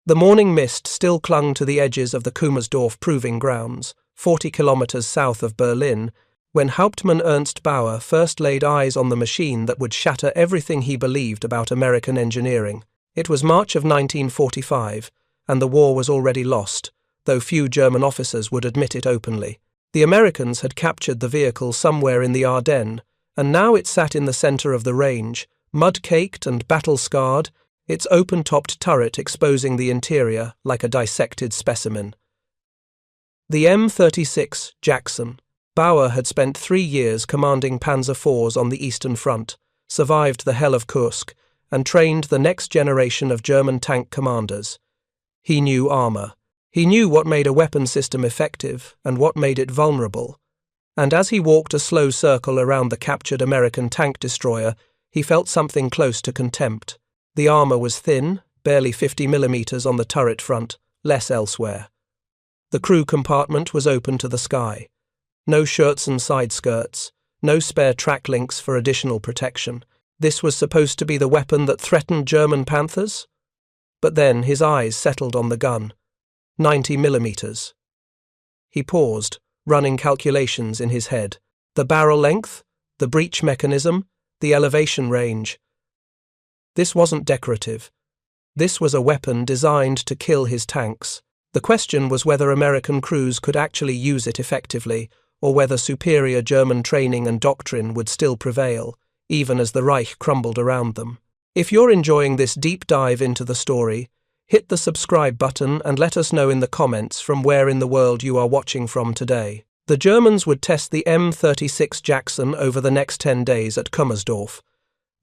The morning mist still clung to the edges of the Kummersdorf proving grounds, 40 kilometers south of Berlin, when Hauptmann Bauer first laid eyes on the machine that would shatter everything he believed about American engineering. It was March of 1945, and the war was already lost, though few German officers would admit it openly. The Americans had captured the vehicle somewhere in the Ardennes, and now it sat in the center of the range, mud-caked and battle-scarred, its open-topped turret exposing the interior like a dissected specimen. The M36 Jackson. Bauer had spent 3 years commanding Panzer IVs on the Eastern Front, survived the Hell of Kursk, and trained the next generation of German tank commanders. He knew armor. He knew what made a weapon system effective and what made it vulnerable. And as he walked a slow circle around the captured American tank destroyer, he felt something close to contempt. The armor was thin, barely 50 millimeters on the turret front, less elsewhere. The crew compartment was open to the sky. No shirts and side skirts, no spare track links for additional protection. This was supposed to be the weapon that threatened German Panthers? But then his eyes settled on the gun. 90 millimeters. He paused, running calculations in his head. The barrel length, the breech mechanism, the elevation range. This wasn't decorative. This was a weapon designed to kill his tanks. The question was whether American crews could actually use it effectively, or whether superior German training and doctrine would still prevail, even as the Reich crumbled around them. If you're enjoying this deep dive into the story, hit the subscribe button and let us know in the comments from where in the world you are watching from today. The Germans would test the M36 Jackson over the next 10 days at Kummersdorf.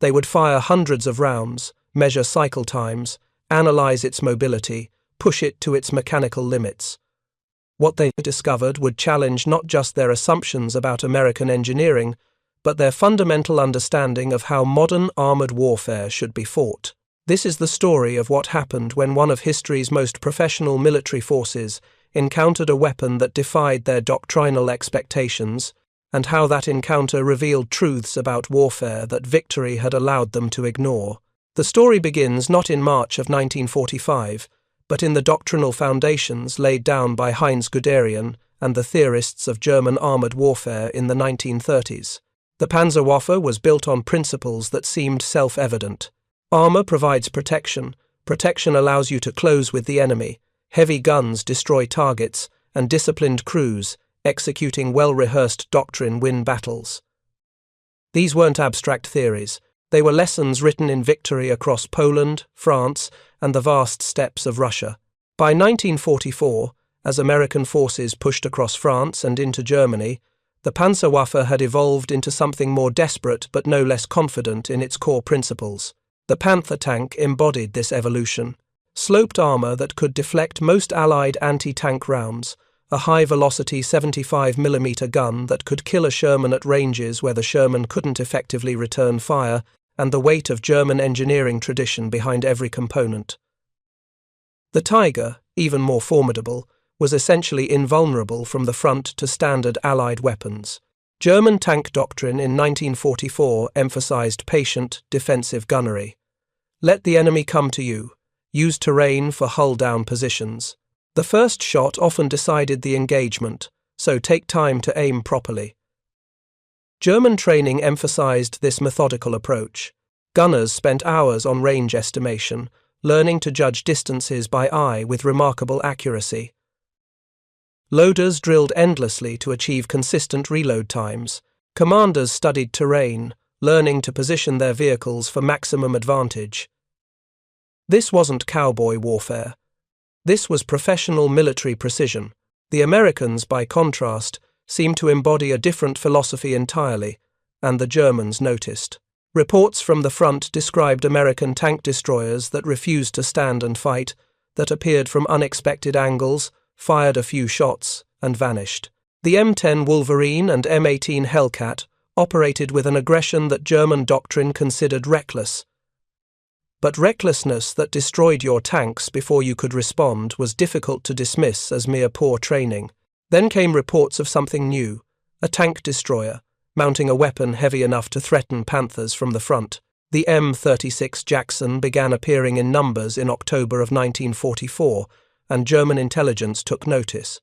They would fire hundreds of rounds, measure cycle times, analyze its mobility, push it to its mechanical limits. What they discovered would challenge not just their assumptions about American engineering, but their fundamental understanding of how modern armored warfare should be fought. This is the story of what happened when one of history's most professional military forces encountered a weapon that defied their doctrinal expectations, and how that encounter revealed truths about warfare that victory had allowed them to ignore. The story begins not in March of 1945, but in the doctrinal foundations laid down by Heinz Guderian and the theorists of German armored warfare in the 1930s. The Panzerwaffe was built on principles that seemed self-evident. Armor provides protection. Protection allows you to close with the enemy. Heavy guns destroy targets, and disciplined crews, executing well-rehearsed doctrine, win battles. These weren't abstract theories. They were lessons written in victory across Poland, France, and the vast steppes of Russia. By 1944, as American forces pushed across France and into Germany, the Panzerwaffe had evolved into something more desperate but no less confident in its core principles. The Panther tank embodied this evolution. Sloped armor that could deflect most Allied anti-tank rounds, a high-velocity 75mm gun that could kill a Sherman at ranges where the Sherman couldn't effectively return fire, and the weight of German engineering tradition behind every component. The Tiger, even more formidable, was essentially invulnerable from the front to standard Allied weapons. German tank doctrine in 1944 emphasized patient, defensive gunnery. Let the enemy come to you. Use terrain for hull-down positions. The first shot often decided the engagement, so take time to aim properly. German training emphasized this methodical approach. Gunners spent hours on range estimation, learning to judge distances by eye with remarkable accuracy. Loaders drilled endlessly to achieve consistent reload times. Commanders studied terrain, learning to position their vehicles for maximum advantage. This wasn't cowboy warfare. This was professional military precision. The Americans, by contrast, seemed to embody a different philosophy entirely, and the Germans noticed. Reports from the front described American tank destroyers that refused to stand and fight, that appeared from unexpected angles, fired a few shots, and vanished. The M10 Wolverine and M18 Hellcat operated with an aggression that German doctrine considered reckless. But recklessness that destroyed your tanks before you could respond was difficult to dismiss as mere poor training. Then came reports of something new, a tank destroyer, mounting a weapon heavy enough to threaten Panthers from the front. The M36 Jackson began appearing in numbers in October of 1944, and German intelligence took notice.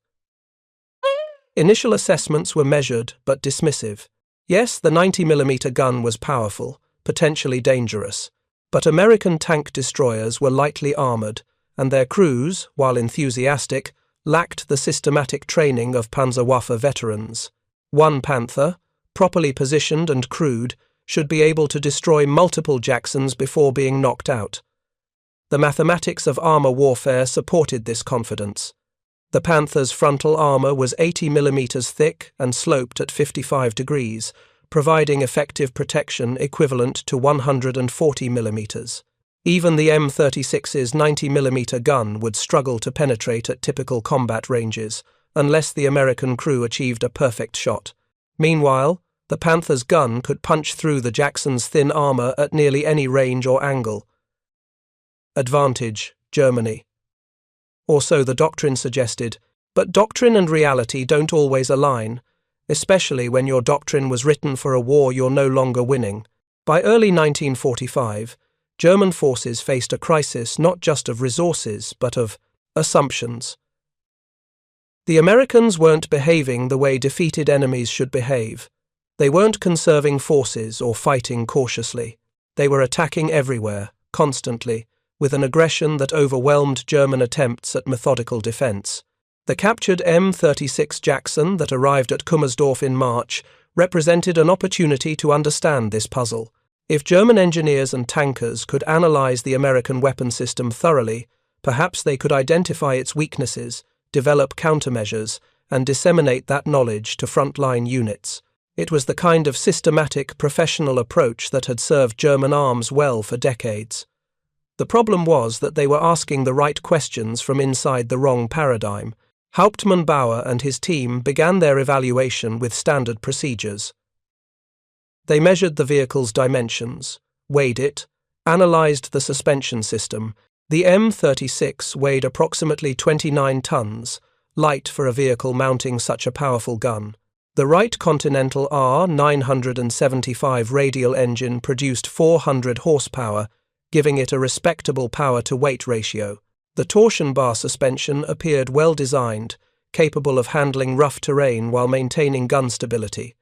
Initial assessments were measured but dismissive. Yes, the 90mm gun was powerful, potentially dangerous, but American tank destroyers were lightly armoured, and their crews, while enthusiastic, lacked the systematic training of Panzerwaffe veterans. One Panther, properly positioned and crewed, should be able to destroy multiple Jacksons before being knocked out. The mathematics of armour warfare supported this confidence. The Panther's frontal armour was 80mm thick and sloped at 55 degrees, providing effective protection equivalent to 140mm. Even the M36's 90mm gun would struggle to penetrate at typical combat ranges, unless the American crew achieved a perfect shot. Meanwhile, the Panther's gun could punch through the Jackson's thin armour at nearly any range or angle. Advantage, Germany. Or so the doctrine suggested, but doctrine and reality don't always align, especially when your doctrine was written for a war you're no longer winning. By early 1945, German forces faced a crisis not just of resources, but of assumptions. The Americans weren't behaving the way defeated enemies should behave. They weren't conserving forces or fighting cautiously. They were attacking everywhere, constantly, with an aggression that overwhelmed German attempts at methodical defense. The captured M36 Jackson that arrived at Kummersdorf in March represented an opportunity to understand this puzzle. If German engineers and tankers could analyze the American weapon system thoroughly, perhaps they could identify its weaknesses, develop countermeasures, and disseminate that knowledge to frontline units. It was the kind of systematic, professional approach that had served German arms well for decades. The problem was that they were asking the right questions from inside the wrong paradigm. Hauptmann Bauer and his team began their evaluation with standard procedures. They measured the vehicle's dimensions, weighed it, analyzed the suspension system. The M36 weighed approximately 29 tons, light for a vehicle mounting such a powerful gun. The Wright Continental R975 radial engine produced 400 horsepower, giving it a respectable power-to-weight ratio. The torsion bar suspension appeared well designed, capable of handling rough terrain while maintaining gun stability.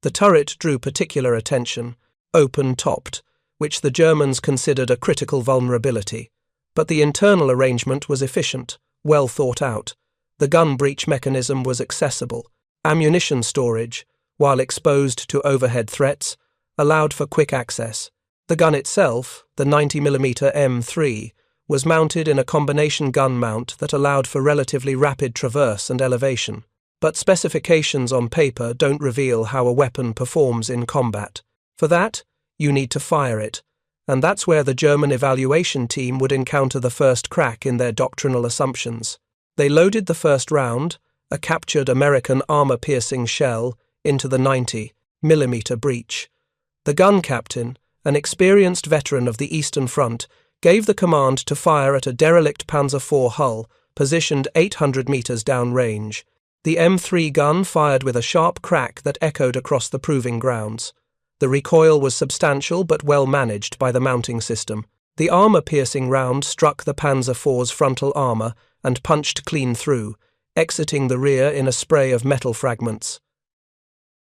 The turret drew particular attention, open-topped, which the Germans considered a critical vulnerability. But the internal arrangement was efficient, well thought out. The gun breech mechanism was accessible. Ammunition storage, while exposed to overhead threats, allowed for quick access. The gun itself, the 90mm M3, was mounted in a combination gun mount that allowed for relatively rapid traverse and elevation. But specifications on paper don't reveal how a weapon performs in combat. For that, you need to fire it, and that's where the German evaluation team would encounter the first crack in their doctrinal assumptions. They loaded the first round, a captured American armor-piercing shell, into the 90mm breech. The gun captain, an experienced veteran of the Eastern Front, gave the command to fire at a derelict Panzer IV hull, positioned 800 meters downrange. The M3 gun fired with a sharp crack that echoed across the proving grounds. The recoil was substantial but well managed by the mounting system. The armor-piercing round struck the Panzer IV's frontal armor and punched clean through, exiting the rear in a spray of metal fragments.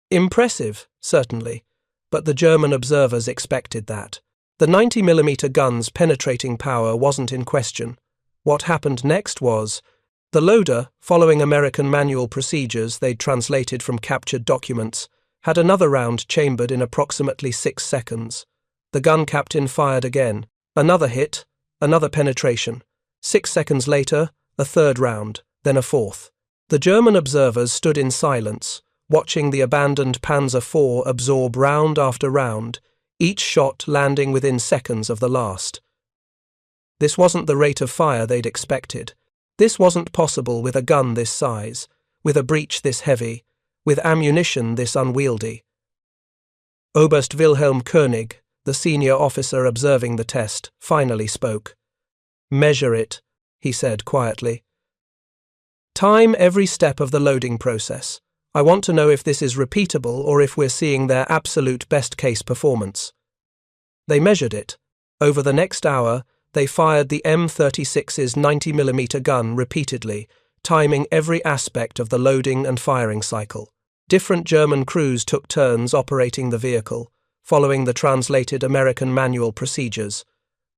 Impressive, certainly, but the German observers expected that. The 90mm gun's penetrating power wasn't in question. What happened next was, the loader, following American manual procedures they'd translated from captured documents, had another round chambered in approximately 6 seconds. The gun captain fired again. Another hit, another penetration. 6 seconds later, a third round, then a fourth. The German observers stood in silence, watching the abandoned Panzer IV absorb round after round, each shot landing within seconds of the last. This wasn't the rate of fire they'd expected. This wasn't possible with a gun this size, with a breech this heavy, with ammunition this unwieldy. Oberst Wilhelm König, the senior officer observing the test, finally spoke. "Measure it," he said quietly. "Time every step of the loading process. I want to know if this is repeatable or if we're seeing their absolute best-case performance." They measured it. Over the next hour, they fired the M36's 90mm gun repeatedly, timing every aspect of the loading and firing cycle. Different German crews took turns operating the vehicle, following the translated American manual procedures.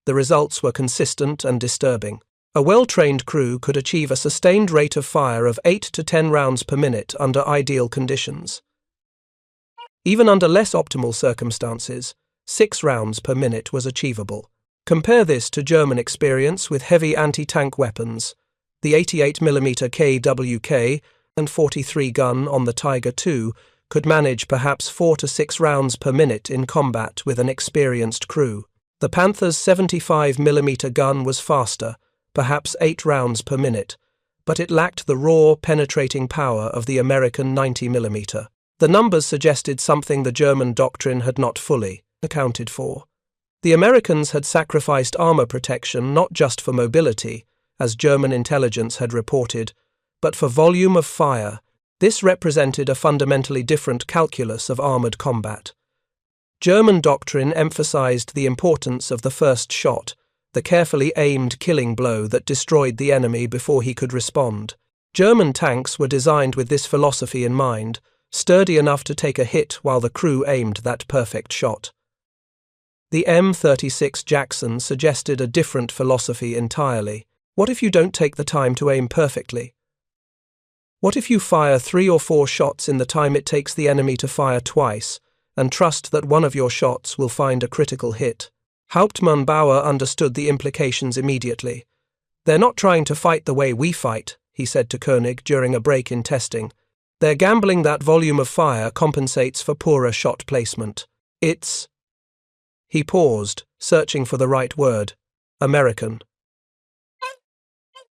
The results were consistent and disturbing. A well-trained crew could achieve a sustained rate of fire of 8 to 10 rounds per minute under ideal conditions. Even under less optimal circumstances, 6 rounds per minute was achievable. Compare this to German experience with heavy anti-tank weapons. The 88mm KWK and 43 gun on the Tiger II could manage perhaps 4 to 6 rounds per minute in combat with an experienced crew. The Panzer's 75mm gun was faster, perhaps 8 rounds per minute, but it lacked the raw, penetrating power of the American 90mm. The numbers suggested something the German doctrine had not fully accounted for. The Americans had sacrificed armor protection not just for mobility, as German intelligence had reported, but for volume of fire. This represented a fundamentally different calculus of armored combat. German doctrine emphasized the importance of the first shot, the carefully aimed killing blow that destroyed the enemy before he could respond. German tanks were designed with this philosophy in mind, sturdy enough to take a hit while the crew aimed that perfect shot. The M36 Jackson suggested a different philosophy entirely. What if you don't take the time to aim perfectly? What if you fire 3 or 4 shots in the time it takes the enemy to fire twice, and trust that one of your shots will find a critical hit? Hauptmann Bauer understood the implications immediately. "They're not trying to fight the way we fight," he said to Koenig during a break in testing. "They're gambling that volume of fire compensates for poorer shot placement. It's—" He paused, searching for the right word. American.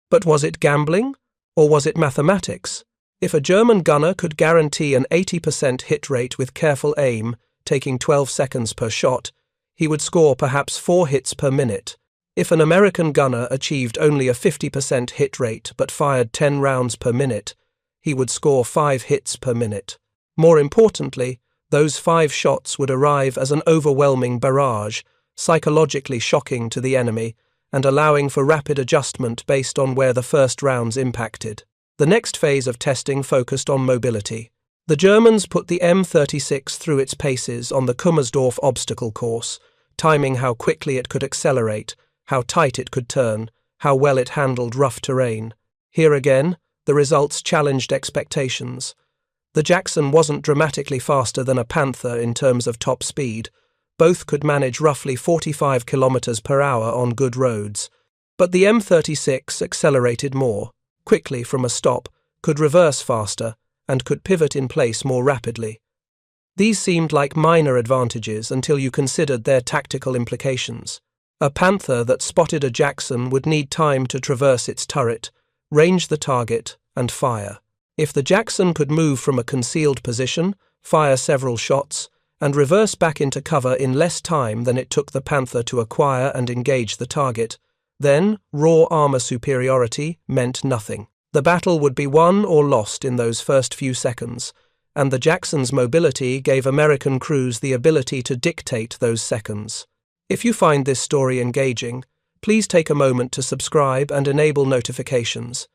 But was it gambling? Or was it mathematics? If a German gunner could guarantee an 80% hit rate with careful aim, taking 12 seconds per shot, he would score perhaps 4 hits per minute. If an American gunner achieved only a 50% hit rate but fired 10 rounds per minute, he would score 5 hits per minute. More importantly, those 5 shots would arrive as an overwhelming barrage, psychologically shocking to the enemy, and allowing for rapid adjustment based on where the first rounds impacted. The next phase of testing focused on mobility. The Germans put the M36 through its paces on the Kummersdorf obstacle course, timing how quickly it could accelerate, how tight it could turn, how well it handled rough terrain. Here again, the results challenged expectations. The Jackson wasn't dramatically faster than a Panther in terms of top speed. Both could manage roughly 45 km per hour on good roads. But the M36 accelerated more, quickly from a stop, could reverse faster, and could pivot in place more rapidly. These seemed like minor advantages until you considered their tactical implications. A Panther that spotted a Jackson would need time to traverse its turret, range the target, and fire. If the Jackson could move from a concealed position, fire several shots, and reverse back into cover in less time than it took the Panther to acquire and engage the target, then raw armor superiority meant nothing. The battle would be won or lost in those first few seconds, and the Jackson's mobility gave American crews the ability to dictate those seconds. If you find this story engaging, please take a moment to subscribe and enable notifications.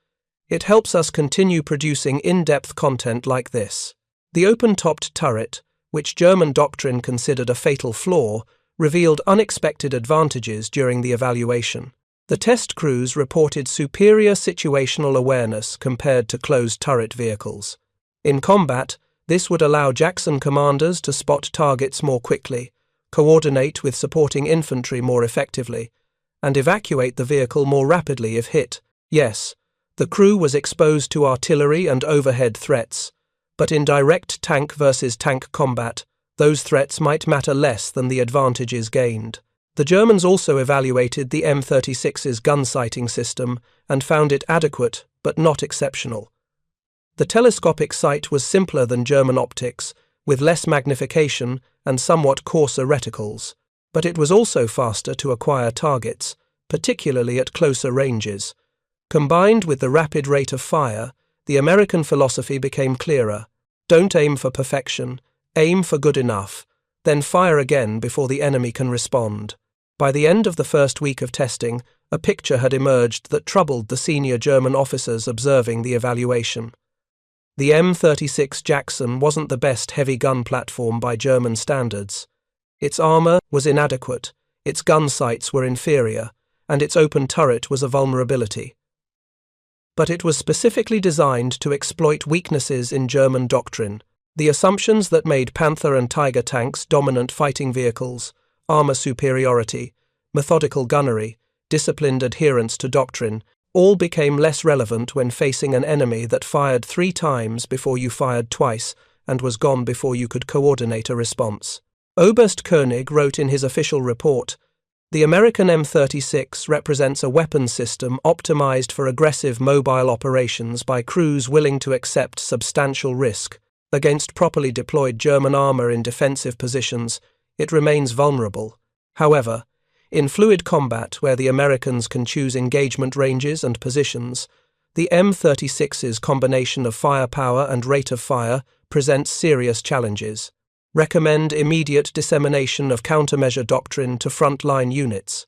It helps us continue producing in-depth content like this. The open-topped turret, which German doctrine considered a fatal flaw, revealed unexpected advantages during the evaluation. The test crews reported superior situational awareness compared to closed turret vehicles. In combat, this would allow Jackson commanders to spot targets more quickly, coordinate with supporting infantry more effectively, and evacuate the vehicle more rapidly if hit. Yes, the crew was exposed to artillery and overhead threats, but in direct tank versus tank combat, those threats might matter less than the advantages gained. The Germans also evaluated the M36's gun sighting system and found it adequate but not exceptional. The telescopic sight was simpler than German optics, with less magnification and somewhat coarser reticles, but it was also faster to acquire targets, particularly at closer ranges. Combined with the rapid rate of fire, the American philosophy became clearer. Don't aim for perfection, aim for good enough. then fire again before the enemy can respond. By the end of the first week of testing, a picture had emerged that troubled the senior German officers observing the evaluation. The M36 Jackson wasn't the best heavy gun platform by German standards. Its armor was inadequate, its gun sights were inferior, and its open turret was a vulnerability. But it was specifically designed to exploit weaknesses in German doctrine, the assumptions that made Panzer and Tiger tanks dominant fighting vehicles, armor superiority, methodical gunnery, disciplined adherence to doctrine, all became less relevant when facing an enemy that fired 3 times before you fired twice and was gone before you could coordinate a response. Oberst Koenig wrote in his official report, "The American M36 represents a weapons system optimized for aggressive mobile operations by crews willing to accept substantial risk. Against properly deployed German armor in defensive positions, it remains vulnerable. However, in fluid combat where the Americans can choose engagement ranges and positions, the M36's combination of firepower and rate of fire presents serious challenges. Recommend immediate dissemination of countermeasure doctrine to frontline units."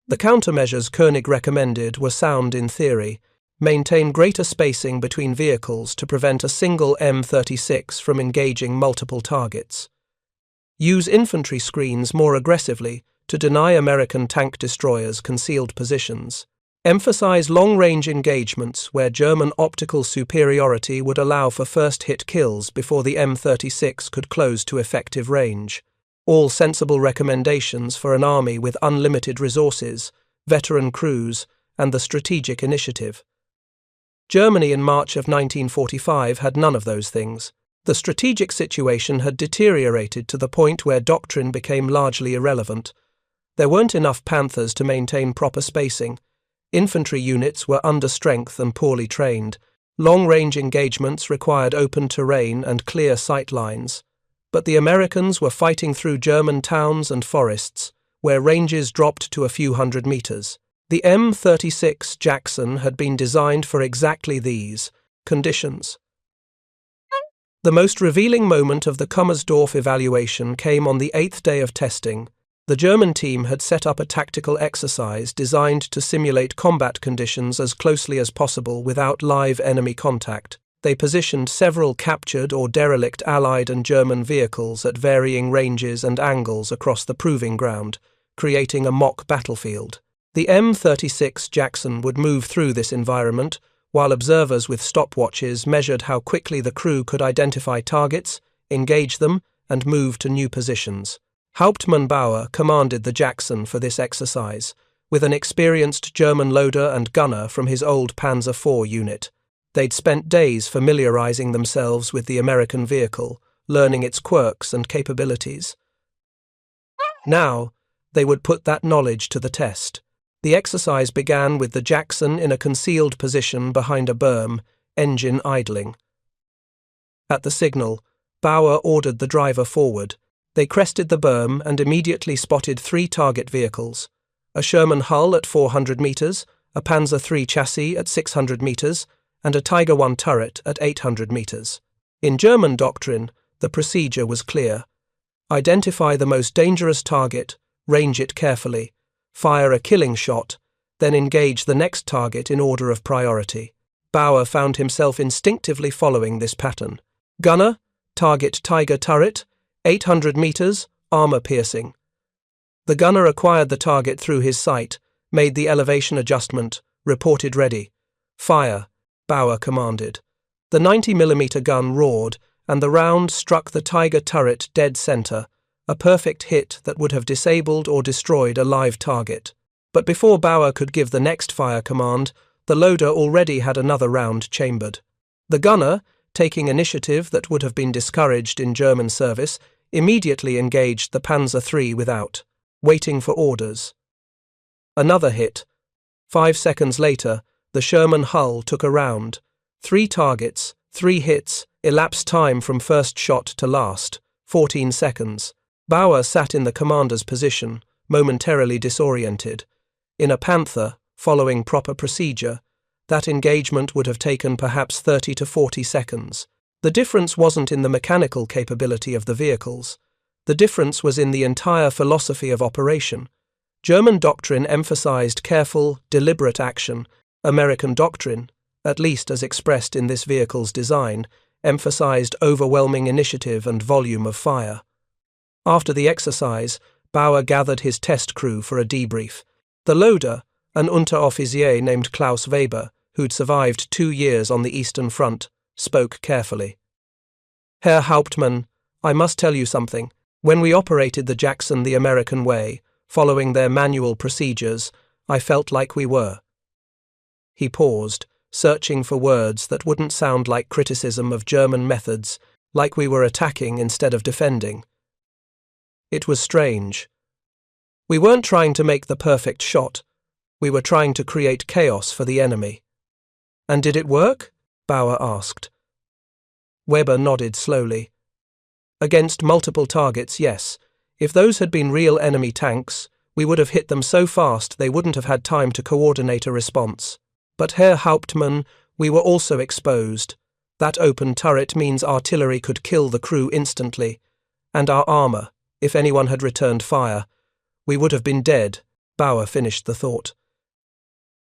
The countermeasures Koenig recommended were sound in theory. Maintain greater spacing between vehicles to prevent a single M36 from engaging multiple targets. Use infantry screens more aggressively to deny American tank destroyers concealed positions. Emphasize long-range engagements where German optical superiority would allow for first-hit kills before the M36 could close to effective range. All sensible recommendations for an army with unlimited resources, veteran crews, and the strategic initiative. Germany in March of 1945 had none of those things. The strategic situation had deteriorated to the point where doctrine became largely irrelevant. There weren't enough Panthers to maintain proper spacing. Infantry units were under strength and poorly trained. Long-range engagements required open terrain and clear sight lines. But the Americans were fighting through German towns and forests, where ranges dropped to a few hundred meters. The M36 Jackson had been designed for exactly these conditions. The most revealing moment of the Kummersdorf evaluation came on the 8th day of testing. The German team had set up a tactical exercise designed to simulate combat conditions as closely as possible without live enemy contact. They positioned several captured or derelict Allied and German vehicles at varying ranges and angles across the proving ground, creating a mock battlefield. The M36 Jackson would move through this environment, while observers with stopwatches measured how quickly the crew could identify targets, engage them, and move to new positions. Hauptmann Bauer commanded the Jackson for this exercise, with an experienced German loader and gunner from his old Panzer IV unit. They'd spent days familiarizing themselves with the American vehicle, learning its quirks and capabilities. Now, they would put that knowledge to the test. The exercise began with the Jackson in a concealed position behind a berm, engine idling. At the signal, Bauer ordered the driver forward. They crested the berm and immediately spotted 3 target vehicles: a Sherman hull at 400 meters, a Panzer III chassis at 600 meters, and a Tiger I turret at 800 meters. In German doctrine, the procedure was clear. Identify the most dangerous target, range it carefully, fire a killing shot, then engage the next target in order of priority. Bauer found himself instinctively following this pattern. Gunner, target Tiger turret, 800 meters, armor piercing. The gunner acquired the target through his sight, made the elevation adjustment, reported ready. Fire, Bauer commanded. The 90mm gun roared, and the round struck the Tiger turret dead center, a perfect hit that would have disabled or destroyed a live target. But before Bauer could give the next fire command, the loader already had another round chambered. The gunner, taking initiative that would have been discouraged in German service, immediately engaged the Panzer III without, waiting for orders. Another hit. 5 seconds later, the Sherman hull took a round. 3 targets, 3 hits, elapsed time from first shot to last, 14 seconds. Bauer sat in the commander's position, momentarily disoriented. In a Panther, following proper procedure, that engagement would have taken perhaps 30 to 40 seconds. The difference wasn't in the mechanical capability of the vehicles. The difference was in the entire philosophy of operation. German doctrine emphasized careful, deliberate action. American doctrine, at least as expressed in this vehicle's design, emphasized overwhelming initiative and volume of fire. After the exercise, Bauer gathered his test crew for a debrief. The loader, an Unteroffizier named Klaus Weber, who'd survived 2 years on the Eastern Front, spoke carefully. "Herr Hauptmann, I must tell you something. When we operated the Jackson the American way, following their manual procedures, I felt like we were." He paused, searching for words that wouldn't sound like criticism of German methods, like we were attacking instead of defending. It was strange. We weren't trying to make the perfect shot. We were trying to create chaos for the enemy. "And did it work?" Bauer asked. Weber nodded slowly. "Against multiple targets, yes. If those had been real enemy tanks, we would have hit them so fast they wouldn't have had time to coordinate a response. But Herr Hauptmann, we were also exposed. That open turret means artillery could kill the crew instantly. And our armor, if anyone had returned fire. We would have been dead." Bauer finished the thought.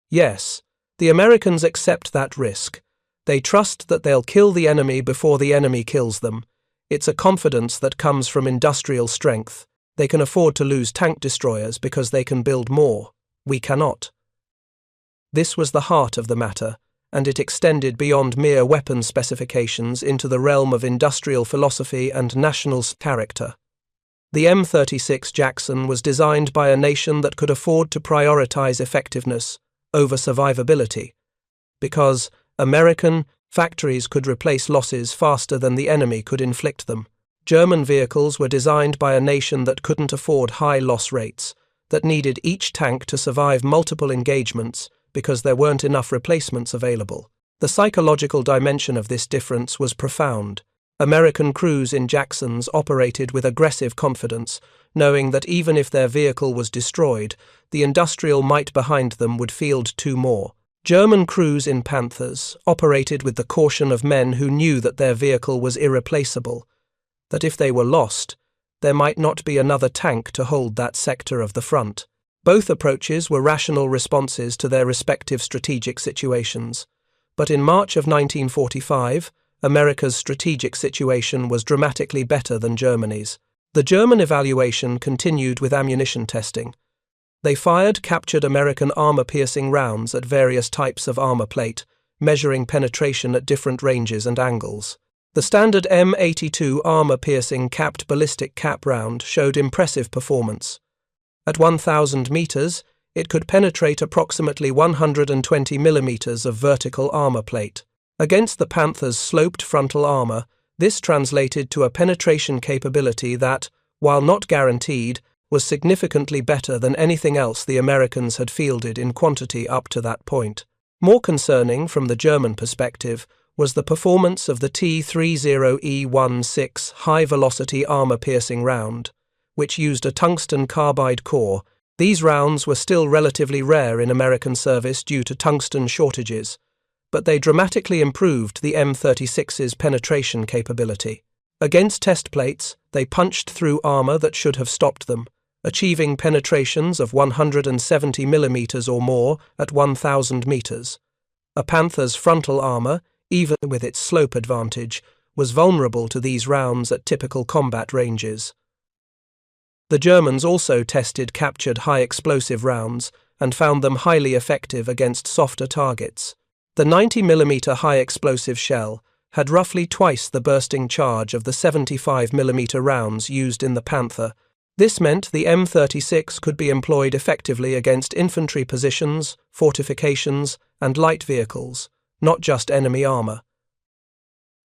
"Yes, the Americans accept that risk. They trust that they'll kill the enemy before the enemy kills them. It's a confidence that comes from industrial strength. They can afford to lose tank destroyers because they can build more. We cannot." This was the heart of the matter, and it extended beyond mere weapon specifications into the realm of industrial philosophy and national character. The M36 Jackson was designed by a nation that could afford to prioritize effectiveness over survivability, because American factories could replace losses faster than the enemy could inflict them. German vehicles were designed by a nation that couldn't afford high loss rates, that needed each tank to survive multiple engagements because there weren't enough replacements available. The psychological dimension of this difference was profound. American crews in Jacksons operated with aggressive confidence, knowing that even if their vehicle was destroyed, the industrial might behind them would field 2 more. German crews in Panthers operated with the caution of men who knew that their vehicle was irreplaceable, that if they were lost, there might not be another tank to hold that sector of the front. Both approaches were rational responses to their respective strategic situations. But in March of 1945, America's strategic situation was dramatically better than Germany's. The German evaluation continued with ammunition testing. They fired captured American armor-piercing rounds at various types of armor plate, measuring penetration at different ranges and angles. The standard M82 armor-piercing capped ballistic cap round showed impressive performance. At 1,000 meters, it could penetrate approximately 120 millimeters of vertical armor plate. Against the Panther's sloped frontal armor, this translated to a penetration capability that, while not guaranteed, was significantly better than anything else the Americans had fielded in quantity up to that point. More concerning from the German perspective was the performance of the T-30E16 high-velocity armor-piercing round, which used a tungsten carbide core. These rounds were still relatively rare in American service due to tungsten shortages, but they dramatically improved the M36's penetration capability. Against test plates, they punched through armor that should have stopped them, achieving penetrations of 170 millimeters or more at 1,000 meters. A Panther's frontal armor, even with its slope advantage, was vulnerable to these rounds at typical combat ranges. The Germans also tested captured high-explosive rounds and found them highly effective against softer targets. The 90mm high-explosive shell had roughly twice the bursting charge of the 75mm rounds used in the Panther. This meant the M36 could be employed effectively against infantry positions, fortifications, and light vehicles, not just enemy armor.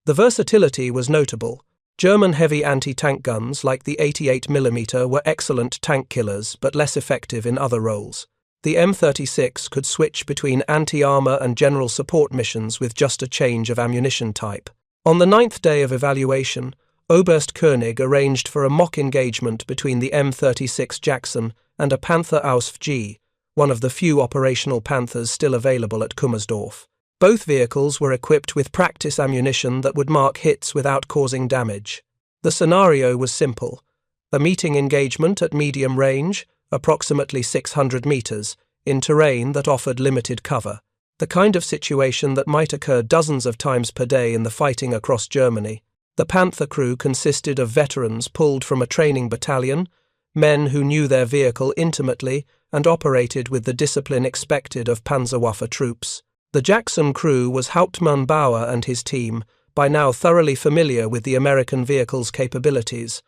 The versatility was notable. German heavy anti-tank guns like the 88mm were excellent tank killers but less effective in other roles. The M36 could switch between anti-armor and general support missions with just a change of ammunition type. On the 9th day of evaluation, Oberst Koenig arranged for a mock engagement between the M36 Jackson and a Panther Ausf G, one of the few operational Panthers still available at Kummersdorf. Both vehicles were equipped with practice ammunition that would mark hits without causing damage. The scenario was simple: a meeting engagement at medium range, approximately 600 meters, in terrain that offered limited cover. The kind of situation that might occur dozens of times per day in the fighting across Germany. The Panther crew consisted of veterans pulled from a training battalion, men who knew their vehicle intimately and operated with the discipline expected of Panzerwaffe troops. The Jackson crew was Hauptmann Bauer and his team, by now thoroughly familiar with the American vehicle's capabilities.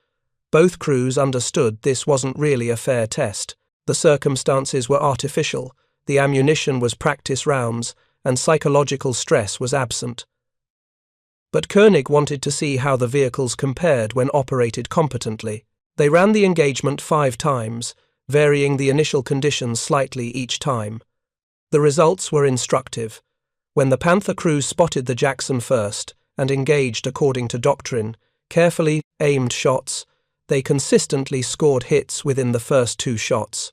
Both crews understood this wasn't really a fair test. The circumstances were artificial, the ammunition was practice rounds, and psychological stress was absent. But Koenig wanted to see how the vehicles compared when operated competently. They ran the engagement 5 times, varying the initial conditions slightly each time. The results were instructive. When the Panther crew spotted the Jackson first and engaged according to doctrine, carefully aimed shots, they consistently scored hits within the first 2 shots.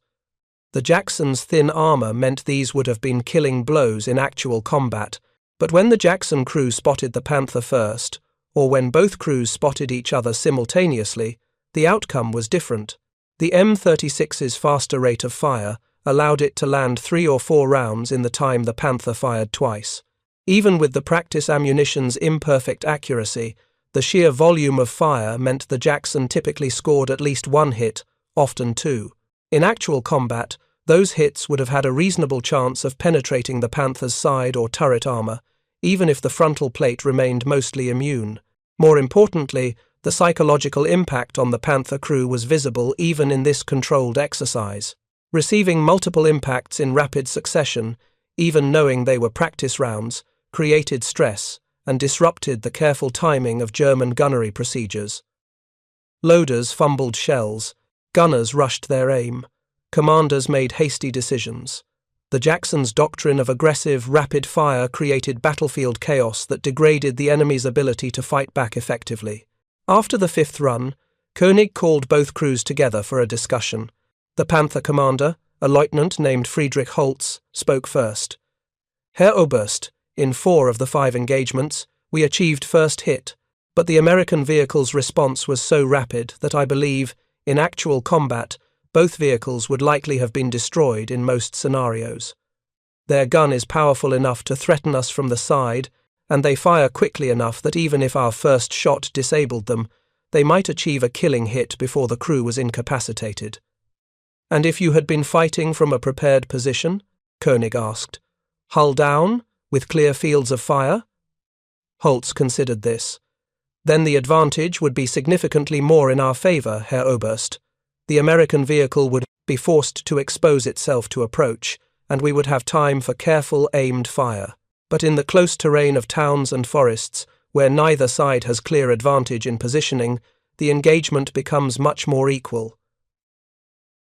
The Jackson's thin armor meant these would have been killing blows in actual combat, but when the Jackson crew spotted the Panther first, or when both crews spotted each other simultaneously, the outcome was different. The M36's faster rate of fire allowed it to land 3 or 4 rounds in the time the Panther fired twice. Even with the practice ammunition's imperfect accuracy, the sheer volume of fire meant the Jackson typically scored at least 1 hit, often 2. In actual combat, those hits would have had a reasonable chance of penetrating the Panther's side or turret armor, even if the frontal plate remained mostly immune. More importantly, the psychological impact on the Panther crew was visible even in this controlled exercise. Receiving multiple impacts in rapid succession, even knowing they were practice rounds, created stress and disrupted the careful timing of German gunnery procedures. Loaders fumbled shells, gunners rushed their aim, commanders made hasty decisions. The Jackson's doctrine of aggressive, rapid fire created battlefield chaos that degraded the enemy's ability to fight back effectively. After the 5th run, Koenig called both crews together for a discussion. The Panther commander, a lieutenant named Friedrich Holtz, spoke first. "Herr Oberst, in 4 of the 5 engagements, we achieved first hit, but the American vehicle's response was so rapid that I believe, in actual combat, both vehicles would likely have been destroyed in most scenarios. Their gun is powerful enough to threaten us from the side, and they fire quickly enough that even if our first shot disabled them, they might achieve a killing hit before the crew was incapacitated." "And if you had been fighting from a prepared position?" Koenig asked. "Hull down, with clear fields of fire?" Holtz considered this. "Then the advantage would be significantly more in our favor, Herr Oberst. The American vehicle would be forced to expose itself to approach, and we would have time for careful, aimed fire. But in the close terrain of towns and forests, where neither side has clear advantage in positioning, the engagement becomes much more equal."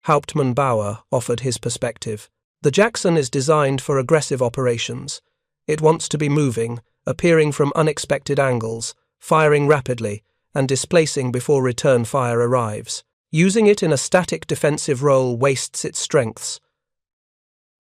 Hauptmann Bauer offered his perspective. "The Jackson is designed for aggressive operations. It wants to be moving, appearing from unexpected angles, firing rapidly, and displacing before return fire arrives. Using it in a static defensive role wastes its strengths.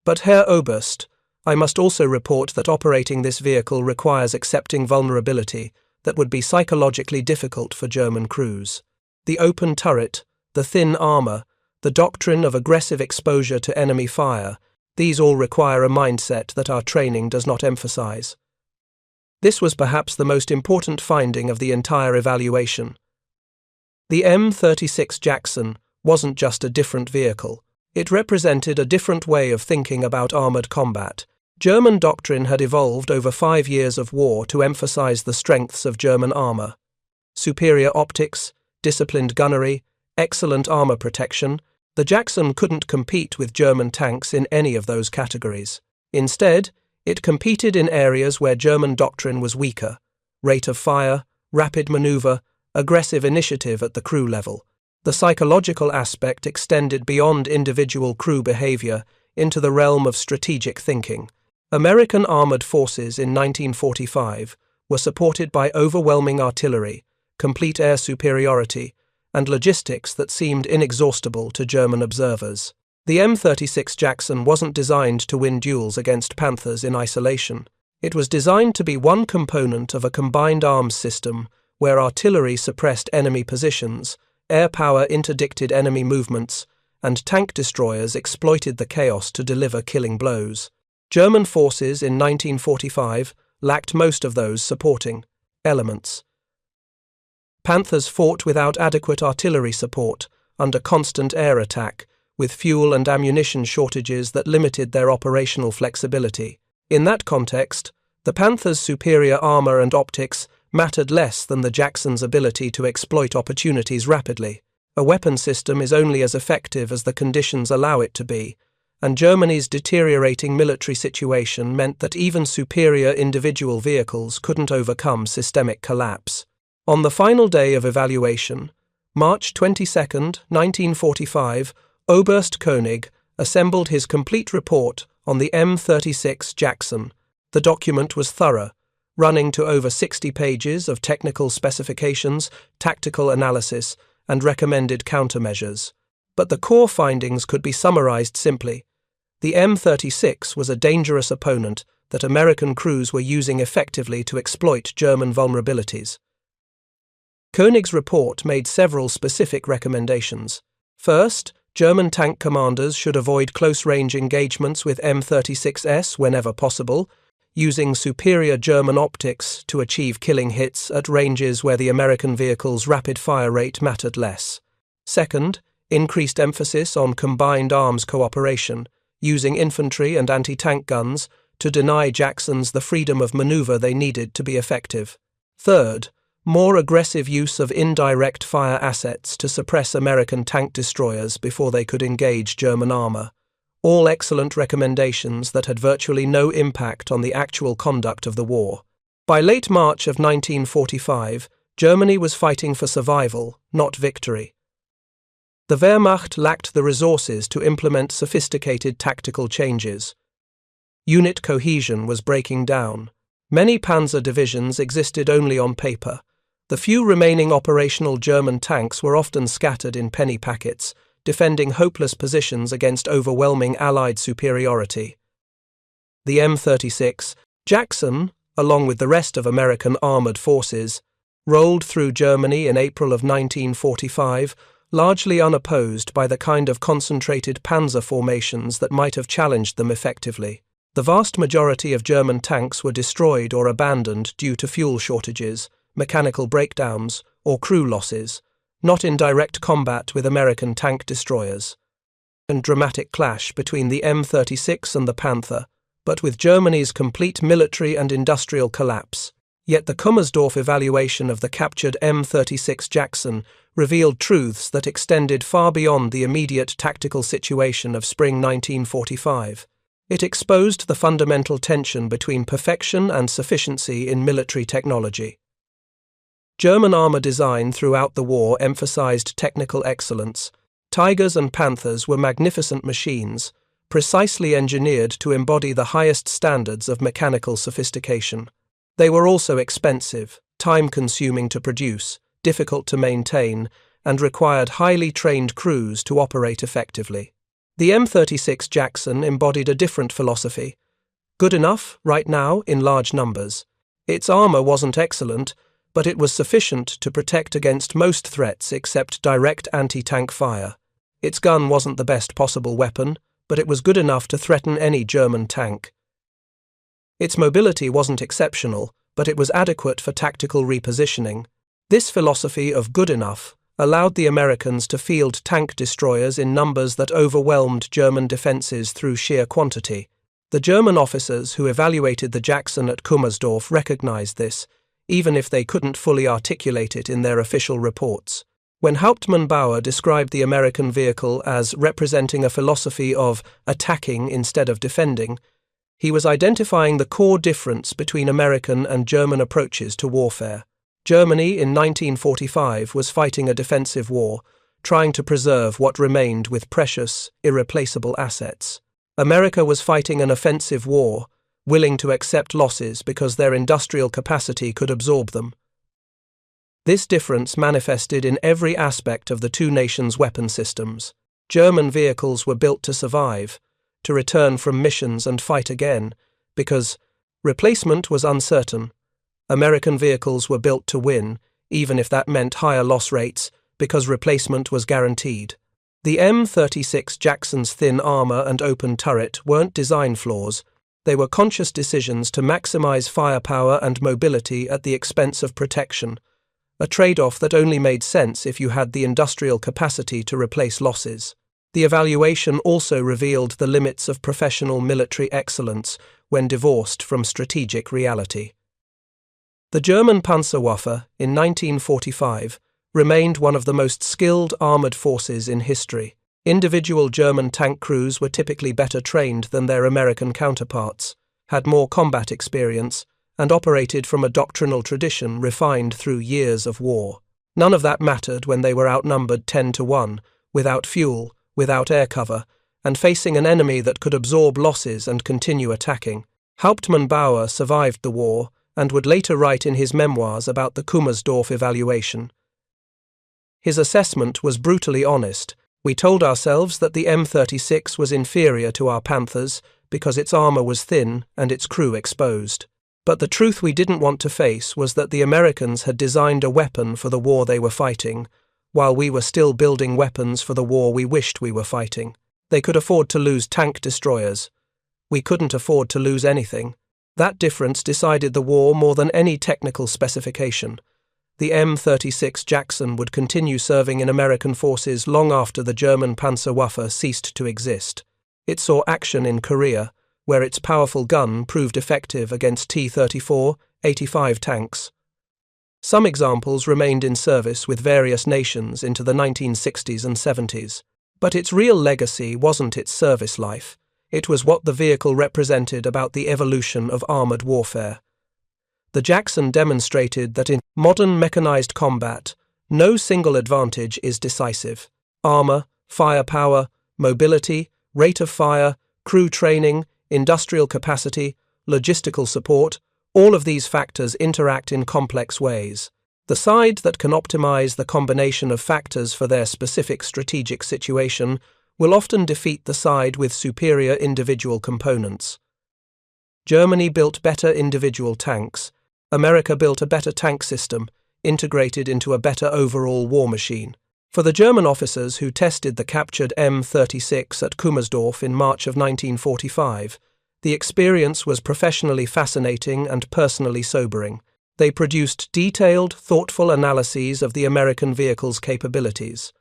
But Herr Oberst, I must also report that operating this vehicle requires accepting vulnerability that would be psychologically difficult for German crews. The open turret, the thin armor, the doctrine of aggressive exposure to enemy fire, these all require a mindset that our training does not emphasize." This was perhaps the most important finding of the entire evaluation. The M36 Jackson wasn't just a different vehicle. It represented a different way of thinking about armored combat. German doctrine had evolved over 5 years of war to emphasize the strengths of German armor. Superior optics, disciplined gunnery, excellent armor protection. The Jackson couldn't compete with German tanks in any of those categories. Instead, it competed in areas where German doctrine was weaker: rate of fire, rapid maneuver, aggressive initiative at the crew level. The psychological aspect extended beyond individual crew behavior into the realm of strategic thinking. American armored forces in 1945 were supported by overwhelming artillery, complete air superiority, and logistics that seemed inexhaustible to German observers. The M36 Jackson wasn't designed to win duels against Panthers in isolation. It was designed to be one component of a combined arms system where artillery suppressed enemy positions, air power interdicted enemy movements, and tank destroyers exploited the chaos to deliver killing blows. German forces in 1945 lacked most of those supporting elements. Panthers fought without adequate artillery support, under constant air attack, with fuel and ammunition shortages that limited their operational flexibility. In that context, the Panther's superior armor and optics mattered less than the Jackson's ability to exploit opportunities rapidly. A weapon system is only as effective as the conditions allow it to be, and Germany's deteriorating military situation meant that even superior individual vehicles couldn't overcome systemic collapse. On the final day of evaluation, March 22, 1945, Oberst Koenig assembled his complete report on the M36 Jackson. The document was thorough, running to over 60 pages of technical specifications, tactical analysis, and recommended countermeasures. But the core findings could be summarized simply. The M36 was a dangerous opponent that American crews were using effectively to exploit German vulnerabilities. Koenig's report made several specific recommendations. First, German tank commanders should avoid close-range engagements with M36s whenever possible, using superior German optics to achieve killing hits at ranges where the American vehicle's rapid fire rate mattered less. Second, increased emphasis on combined arms cooperation, using infantry and anti-tank guns to deny Jacksons the freedom of maneuver they needed to be effective. Third, more aggressive use of indirect fire assets to suppress American tank destroyers before they could engage German armor. All excellent recommendations that had virtually no impact on the actual conduct of the war. By late March of 1945, Germany was fighting for survival, not victory. The Wehrmacht lacked the resources to implement sophisticated tactical changes. Unit cohesion was breaking down. Many panzer divisions existed only on paper. The few remaining operational German tanks were often scattered in penny packets, defending hopeless positions against overwhelming Allied superiority. The M36 Jackson, along with the rest of American armored forces, rolled through Germany in April of 1945, largely unopposed by the kind of concentrated panzer formations that might have challenged them effectively. The vast majority of German tanks were destroyed or abandoned due to fuel shortages, mechanical breakdowns, or crew losses, not in direct combat with American tank destroyers. A dramatic clash between the M36 and the Panther, but with Germany's complete military and industrial collapse. Yet the Kummersdorf evaluation of the captured M36 Jackson revealed truths that extended far beyond the immediate tactical situation of spring 1945. It exposed the fundamental tension between perfection and sufficiency in military technology. German armor design throughout the war emphasized technical excellence. Tigers and Panthers were magnificent machines, precisely engineered to embody the highest standards of mechanical sophistication. They were also expensive, time-consuming to produce, difficult to maintain, and required highly trained crews to operate effectively. The M36 Jackson embodied a different philosophy. Good enough, right now, in large numbers. Its armor wasn't excellent, but it was sufficient to protect against most threats except direct anti-tank fire. Its gun wasn't the best possible weapon, but it was good enough to threaten any German tank. Its mobility wasn't exceptional, but it was adequate for tactical repositioning. This philosophy of good enough allowed the Americans to field tank destroyers in numbers that overwhelmed German defenses through sheer quantity. The German officers who evaluated the Jackson at Kummersdorf recognized this, even if they couldn't fully articulate it in their official reports. When Hauptmann Bauer described the American vehicle as representing a philosophy of attacking instead of defending, he was identifying the core difference between American and German approaches to warfare. Germany in 1945 was fighting a defensive war, trying to preserve what remained with precious, irreplaceable assets. America was fighting an offensive war, willing to accept losses because their industrial capacity could absorb them. This difference manifested in every aspect of the two nations' weapon systems. German vehicles were built to survive, to return from missions and fight again, because Replacement was uncertain. American vehicles were built to win, even if that meant higher loss rates, because replacement was guaranteed. The M36 Jackson's thin armor and open turret weren't design flaws. They were conscious decisions to maximize firepower and mobility at the expense of protection, a trade-off that only made sense if you had the industrial capacity to replace losses. The evaluation also revealed the limits of professional military excellence when divorced from strategic reality. The German Panzerwaffe, in 1945, remained one of the most skilled armoured forces in history. Individual German tank crews were typically better trained than their American counterparts, had more combat experience, and operated from a doctrinal tradition refined through years of war. None of that mattered when they were outnumbered 10-1, without fuel, without air cover, and facing an enemy that could absorb losses and continue attacking. Hauptmann Bauer survived the war and would later write in his memoirs about the Kummersdorf evaluation. His assessment was brutally honest. We told ourselves that the M36 was inferior to our Panthers because its armor was thin and its crew exposed. But the truth we didn't want to face was that the Americans had designed a weapon for the war they were fighting, while we were still building weapons for the war we wished we were fighting. They could afford to lose tank destroyers. We couldn't afford to lose anything. That difference decided the war more than any technical specification. The M36 Jackson would continue serving in American forces long after the German Panzerwaffe ceased to exist. It saw action in Korea, where its powerful gun proved effective against T-34, 85 tanks. Some examples remained in service with various nations into the 1960s and 70s. But its real legacy wasn't its service life. It was what the vehicle represented about the evolution of armoured warfare. The Jackson demonstrated that in modern mechanized combat, no single advantage is decisive. Armor, firepower, mobility, rate of fire, crew training, industrial capacity, logistical support, all of these factors interact in complex ways. The side that can optimize the combination of factors for their specific strategic situation will often defeat the side with superior individual components. Germany built better individual tanks. America built a better tank system, integrated into a better overall war machine. For the German officers who tested the captured M36 at Kummersdorf in March of 1945, the experience was professionally fascinating and personally sobering. They produced detailed, thoughtful analyses of the American vehicle's capabilities.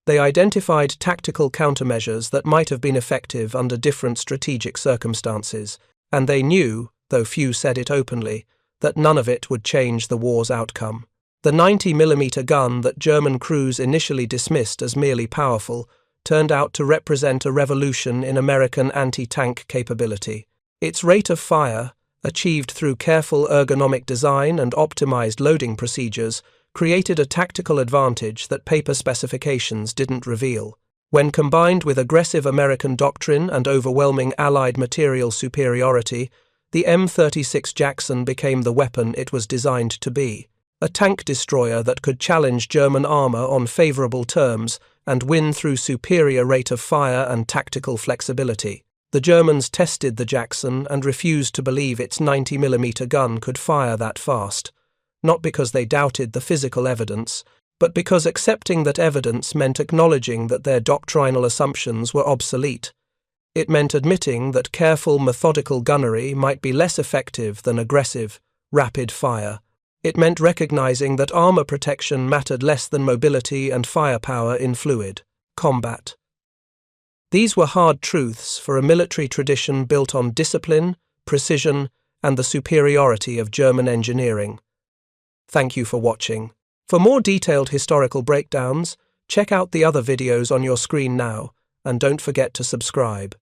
They identified tactical countermeasures that might have been effective under different strategic circumstances, and they knew, though few said it openly, that none of it would change the war's outcome. The 90mm gun that German crews initially dismissed as merely powerful turned out to represent a revolution in American anti-tank capability. Its rate of fire, achieved through careful ergonomic design and optimized loading procedures, created a tactical advantage that paper specifications didn't reveal. When combined with aggressive American doctrine and overwhelming Allied material superiority, the M36 Jackson became the weapon it was designed to be. A tank destroyer that could challenge German armor on favorable terms and win through superior rate of fire and tactical flexibility. The Germans tested the Jackson and refused to believe its 90mm gun could fire that fast, not because they doubted the physical evidence, but because accepting that evidence meant acknowledging that their doctrinal assumptions were obsolete. It meant admitting that careful, methodical gunnery might be less effective than aggressive, rapid fire. It meant recognizing that armor protection mattered less than mobility and firepower in fluid combat. These were hard truths for a military tradition built on discipline, precision, and the superiority of German engineering. Thank you for watching. For more detailed historical breakdowns, check out the other videos on your screen now, and don't forget to subscribe.